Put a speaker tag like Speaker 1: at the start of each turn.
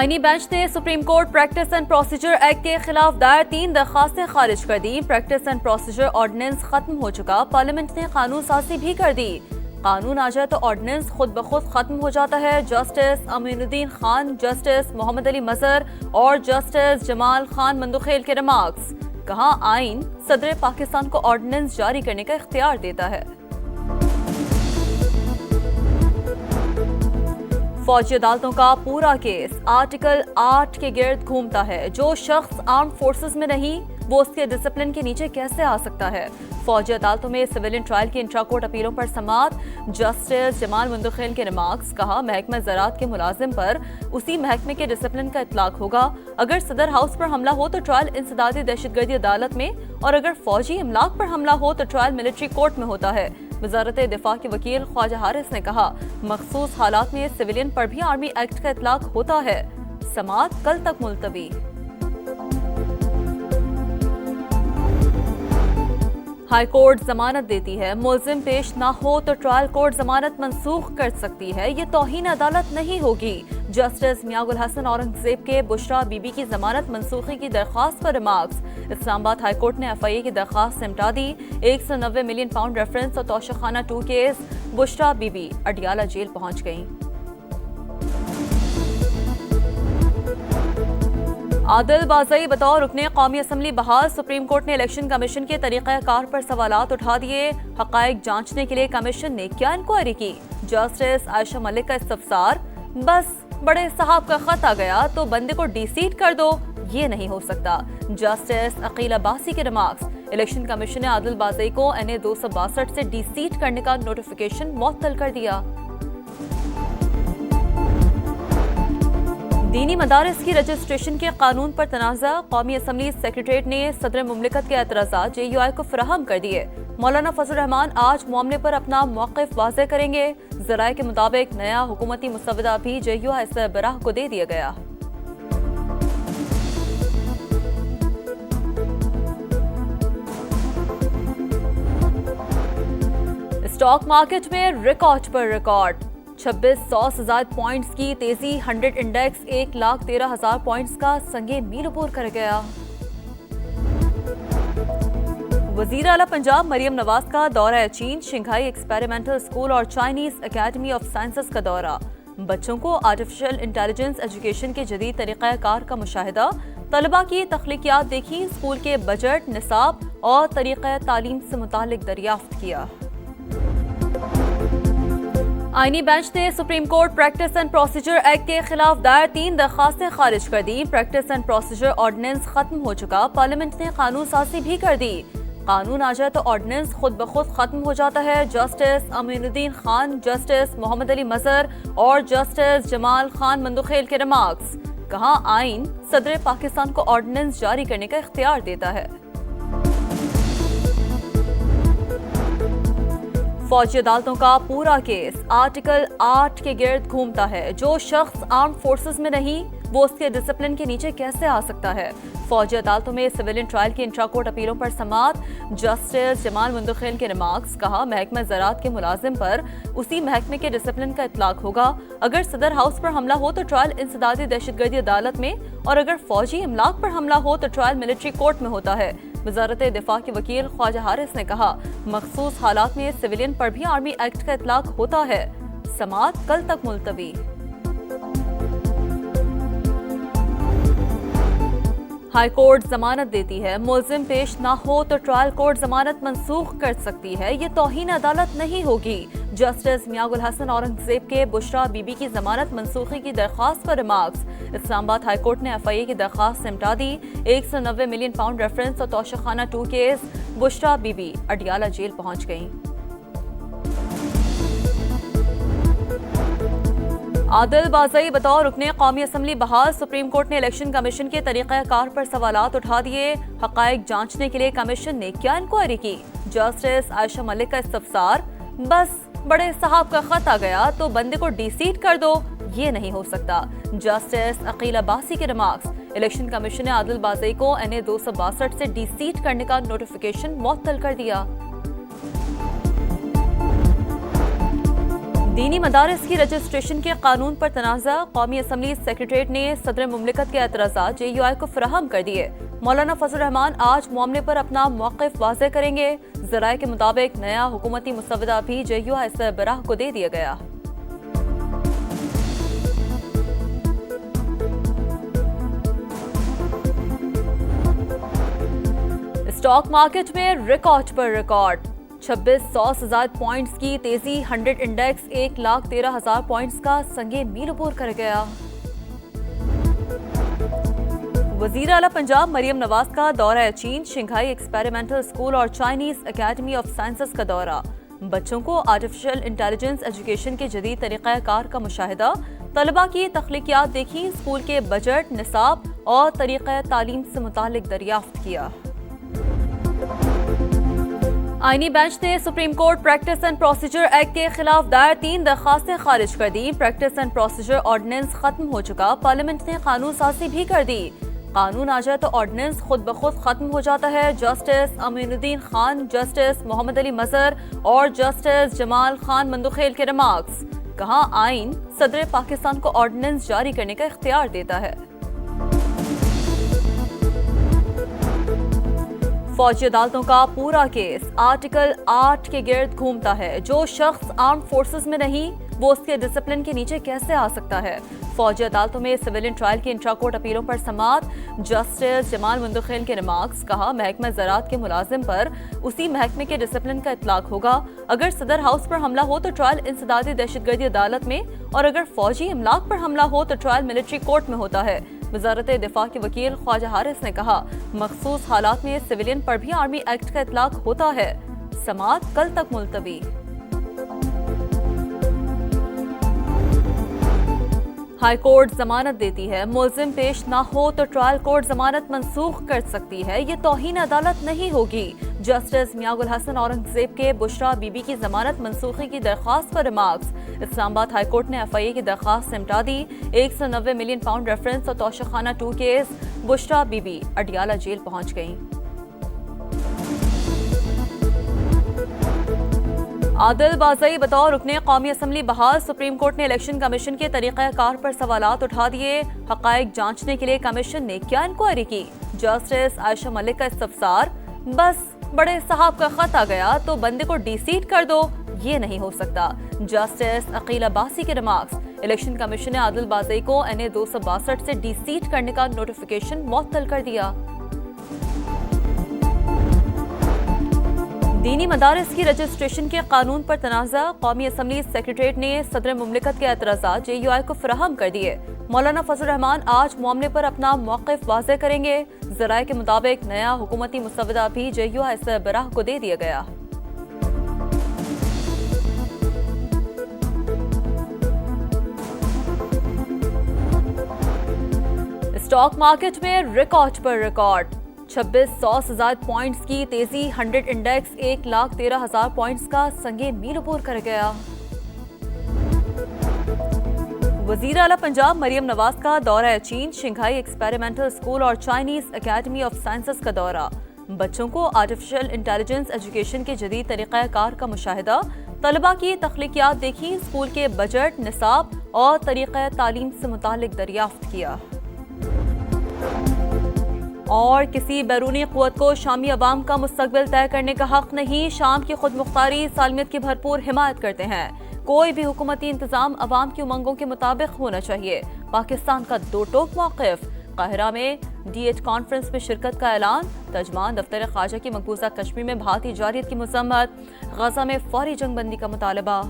Speaker 1: आईनी बेंच ने supreme court practice and procedure act के खिलाफ दायर 3 दरखास्तें खारिज कर दी। प्रैक्टिस एंड प्रोसीजर ऑर्डिनेंस खत्म हो चुका, पार्लियामेंट ने कानून साजी भी कर दी। कानून आ जाए तो ऑर्डिनेंस खुद ब खुद खत्म हो जाता है। जस्टिस अमीनुद्दीन खान, जस्टिस मोहम्मद अली मजहर और जस्टिस जमाल खान मंदुखेल के रिमार्क्स। कहा, आइन सदर पाकिस्तान को ऑर्डिनेंस जारी करने का इख्तियार देता है। फौजी अदालतों का पूरा केस आर्टिकल 8 के गिर्द घूमता है। जो शख्स आर्म फोर्सेस में नहीं, वो उसके डिसिप्लिन के नीचे कैसे आ सकता है। फौजी अदालतों में सिविलियन ट्रायल की इंट्रा कोर्ट अपीलों पर समाअत। जस्टिस जमाल मंदुखेल के रिमार्क्स। कहा, महकमा ज़राअत के मुलाजिम पर उसी महकमे के डिसिप्लिन का इतलाक होगा। अगर सदर हाउस पर हमला हो तो ट्रायल इंसदादी दहशतगर्दी अदालत में, और अगर फौजी इमलाक पर हमला हो तो ट्रायल मिलिट्री कोर्ट में होता है। वजारत दिफा के वकील ख्वाजा हारिस ने कहा, मखसूस हालात में सिविलियन पर भी आर्मी एक्ट का इतलाक होता है। समाअत कल तक मुलतवी। हाई कोर्ट जमानत देती है, मुलजिम पेश ना हो तो ट्रायल कोर्ट जमानत मंसूख कर सकती है। ये तौहीन अदालत नहीं होगी। जस्टिस मियागुल हसन औरंगजेब के बुशरा बीबी की जमानत मंसूखी की दरख्वास्त पर रिमार्क्स। इस्लामाबाद हाई कोर्ट ने FIA की दरख्वास्त निपटा दी। 190 मिलियन पाउंड रेफरेंस और तोशाखाना 2 केस। बुशरा बीबी अडियाला जेल पहुंच गईं। आदिल बाज़ई बतौर रुकने कौमी असम्बली बहाल। सुप्रीम कोर्ट ने इलेक्शन कमीशन के तरीक़ाकार पर सवालात उठा दिए। हक़ाइक़ जांचने के लिए कमीशन ने क्या इंक्वायरी की। जस्टिस आयशा मलिक का इस्तफसार। बस बड़े साहब का खत आ गया तो बंदे को डीसीट कर दो, ये नहीं हो सकता। जस्टिस अकील अब्बासी के रिमार्क्स। इलेक्शन कमीशन ने आदिल बाज़ई को NA 262 से डीसीट करने का नोटिफिकेशन मुअत्तल कर दिया। दीनी मदारिस की रजिस्ट्रेशन के कानून पर तनाज़ा। कौमी असम्बली सेक्रेटरीट ने सदर मुमलिकत के एतराज़ात JUI को फराहम कर दिए। मौलाना फजल रहमान आज मामले पर अपना मौक़िफ़ वाज़ेह करेंगे। ज़राए के मुताबिक नया हुकूमती मुसवदा भी JUI सरबराह को दे दिया गया। स्टॉक मार्केट में रिकॉर्ड पर रिकॉर्ड। 2600 से ज्यादा पॉइंट्स की तेजी। 100 इंडेक्स 1,13,000 पॉइंट्स का संगे मील अबूर कर गया। वजीर आला पंजाब मरियम नवाज का दौरा चीन, शंघाई एक्सपेरिमेंटल स्कूल और चाइनीज एकेडमी ऑफ साइंसेस का दौरा। बच्चों को आर्टिफिशियल इंटेलिजेंस एजुकेशन के जदीद तरीक़ाकार का मुशाहिदा। तलबा की तख्लीकियात देखी। स्कूल के बजट, निसाब और तरीक़ा तालीम से मुतालिक दरियाफ्त किया। आईनी बेंच ने supreme court practice and procedure act के खिलाफ दायर 3 दरखास्तें खारिज कर दी। प्रैक्टिस एंड प्रोसीजर ऑर्डिनेंस खत्म हो चुका, पार्लियामेंट ने कानून साजी भी कर दी। कानून आ जाए तो ऑर्डिनेंस खुद ब खुद खत्म हो जाता है। जस्टिस अमीनुद्दीन खान, जस्टिस मोहम्मद अली मजहर और जस्टिस जमाल खान मंदुखेल के रिमार्क्स। कहा, आइन सदर पाकिस्तान को ऑर्डिनेंस जारी करने का इख्तियार देता है। फौजी अदालतों का पूरा केस आर्टिकल 8 के गिर्द घूमता है। जो शख्स आर्म फोर्सेस में नहीं, वो उसके डिसिप्लिन के नीचे कैसे आ सकता है। फौजी अदालतों में सिविलियन ट्रायल की इंट्रा कोर्ट अपीलों पर समाअत। जस्टिस जमाल मंदुखेल के रिमार्क्स। कहा, महकमा ज़राअत के मुलाजिम पर उसी महकमे के डिसिप्लिन का इतलाक होगा। अगर सदर हाउस पर हमला हो तो ट्रायल इंसदादी दहशतगर्दी अदालत में, और अगर फौजी इमलाक पर हमला हो तो ट्रायल मिलिट्री कोर्ट में होता है। वजारत दिफा के वकील ख्वाजा हारिस ने कहा, मखसूस हालात में सिविलियन पर भी आर्मी एक्ट का इतलाक होता है। समाअत कल तक मुलतवी। हाई कोर्ट जमानत देती है, मुलजिम पेश ना हो तो ट्रायल कोर्ट जमानत मंसूख कर सकती है। ये तौहीन अदालत नहीं होगी। जस्टिस मियागुल हसन औरंगजेब के बुशरा बीबी की जमानत मंसूखी की दरख्वास्त पर रिमार्क्स। इस्लामाबाद हाई कोर्ट ने FIA की दरख्वास्त निपटा दी। 190 मिलियन पाउंड रेफरेंस और तोशाखाना 2 केस। बुशरा बीबी अडियाला जेल पहुंच गईं। आदिल बाज़ई बतौर रुकने कौमी असम्बली बहाल। सुप्रीम कोर्ट ने इलेक्शन कमीशन के तरीक़ाकार पर सवालात उठा दिए। हक़ाइक़ जांचने के लिए कमीशन ने क्या इंक्वायरी की। जस्टिस आयशा मलिक का इस्तफसार। बस बड़े साहब का खत आ गया तो बंदे को डीसीट कर दो, ये नहीं हो सकता। जस्टिस अकील अब्बासी के रिमार्क्स। इलेक्शन कमीशन ने आदिल बाज़ई को NA 262 से डीसीट करने का नोटिफिकेशन मुअत्तल कर दिया। दीनी मदारिस की रजिस्ट्रेशन के कानून पर तनाज़ा, कौमी असम्बली सेक्रेटरीट ने सदर मुमलिकत के एतराज़ात JUI को फराहम कर दिए। मौलाना फजल रहमान आज मामले पर अपना मौक़िफ़ वाज़ेह करेंगे। ज़राए के मुताबिक नया हुकूमती मुसवदा भी JUI सरबराह को दे दिया गया। स्टॉक मार्केट में रिकॉर्ड पर रिकॉर्ड, 2600 से ज़ायद पॉइंट्स की तेजी, 100 इंडेक्स 1,13,000 पॉइंट्स का संगे मील अबूर कर गया। वज़ीर आला पंजाब मरियम नवाज का दौरा चीन, शंघाई एक्सपेरिमेंटल स्कूल और चाइनीज एकेडमी ऑफ साइंसेस का दौरा। बच्चों को आर्टिफिशियल इंटेलिजेंस एजुकेशन के जदीद तरीक़ाकार का मुशाहिदा, तलबा की तख्लीकियात देखी, स्कूल के बजट, निसाब और तरीक़ा तालीम से मुतालिक दरियाफ्त किया। आईनी बेंच ने supreme court practice and procedure act के खिलाफ दायर 3 दरखास्तें खारिज कर दी। प्रैक्टिस एंड प्रोसीजर ऑर्डिनेंस खत्म हो चुका, पार्लियामेंट ने कानून साजी भी कर दी। कानून आ जाए तो ऑर्डिनेंस खुद ब खुद खत्म हो जाता है। जस्टिस अमीनुद्दीन खान, जस्टिस मोहम्मद अली मजहर और जस्टिस जमाल खान मंदुखेल के रिमार्क्स। कहा, आइन सदर पाकिस्तान को ऑर्डिनेंस जारी करने का इख्तियार देता है। फौजी अदालतों का पूरा केस आर्टिकल 8 के गिर्द घूमता है। जो शख्स आर्म फोर्सेस में नहीं, वो उसके डिसिप्लिन के नीचे कैसे आ सकता है। फौजी अदालतों में सिविलियन ट्रायल की इंट्रा कोर्ट अपीलों पर समाअत, जस्टिस जमाल मुंदखेल के रिमार्क्स। कहा, महकमा ज़राअत के मुलाजिम पर उसी महकमे के डिसिप्लिन का इतलाक होगा। अगर सदर हाउस पर हमला हो तो ट्रायल इंसदादी दहशतगर्दी अदालत में, और अगर फौजी इमलाक पर हमला हो तो ट्रायल मिलिट्री कोर्ट में होता है। वजारत दिफा के वकील ख्वाजा हारिस ने कहा, मखसूस हालात में सिविलियन पर भी आर्मी एक्ट का इतलाक होता है। समाअत कल तक मुलतवी। हाई कोर्ट जमानत देती है, मुलजिम पेश ना हो तो ट्रायल कोर्ट जमानत मंसूख कर सकती है। ये तौहीन अदालत नहीं होगी। जस्टिस मियागुल हसन औरंगजेब के बुशरा बीबी की जमानत मंसूखी की दरख्वास्त पर रिमार्क्स। इस्लामाबाद हाई कोर्ट ने FIA की दरख्वास्त निपटा दी। 190 मिलियन पाउंड रेफरेंस और तोशाखाना 2 केस, बुशरा बीबी अडियाला जेल पहुंच गईं। आदिल बाज़ई बतौर रुकने कौमी असम्बली बहाल, सुप्रीम कोर्ट ने इलेक्शन कमीशन के तरीक़ाकार पर सवालात उठा दिए। हक़ाइक़ जांचने के लिए कमीशन ने क्या इंक्वायरी की। जस्टिस आयशा मलिक का इस्तफसार, बस बड़े साहब का खत आ गया तो बंदे को डीसीट कर दो, ये नहीं हो सकता। जस्टिस अकील अब्बासी के रिमार्क्स, इलेक्शन कमीशन ने आदिल बाज़ई को NA 262 से डीसीट करने का नोटिफिकेशन मुअत्तल कर दिया। दीनी मदारिस की रजिस्ट्रेशन के कानून पर तनाज़ा, कौमी असम्बली सेक्रेटरीट ने सदर मुमलिकत के एतराज़ात JUI को फराहम कर दिए। मौलाना फजल रहमान आज मामले पर अपना मौक़िफ़ वाज़ेह करेंगे। ज़राए के मुताबिक नया हुकूमती मुसवदा भी JUI सरबराह को दे दिया गया। स्टॉक मार्केट में रिकॉर्ड पर रिकॉर्ड, 2600 से ज़ायद पॉइंट्स की तेजी, 100 इंडेक्स 1,13,000 पॉइंट्स का संगे मील अबूर कर गया। वज़ीर आला पंजाब मरियम नवाज का दौरा चीन, शंघाई एक्सपेरिमेंटल स्कूल और चाइनीज एकेडमी ऑफ साइंसेस का दौरा। बच्चों को आर्टिफिशियल इंटेलिजेंस एजुकेशन के जदीद तरीक़ाकार का मुशाहिदा, तलबा की तख्लीकियात देखी, स्कूल के बजट, निसाब और तरीक़ा तालीम से मुतालिक दरियाफ्त किया। और किसी बैरूनी क़ुव्वत को शामी अवाम का मुस्तक़बिल तय करने का हक़ नहीं। शाम की खुद मुख्तारी सालमियत की भरपूर हिमायत करते हैं। कोई भी हुकूमती इंतज़ाम अवाम की उमंगों के मुताबिक होना चाहिए। पाकिस्तान का दो टोक मौक़िफ़। काहिरा में DH कॉन्फ्रेंस में शिरकत का ऐलान। तर्जमान दफ्तर ख्वाजा की मकबूजा कश्मीर में भारतीय जारियत की मज़म्मत। गजा में फौरी जंगबंदी का मुतालबा।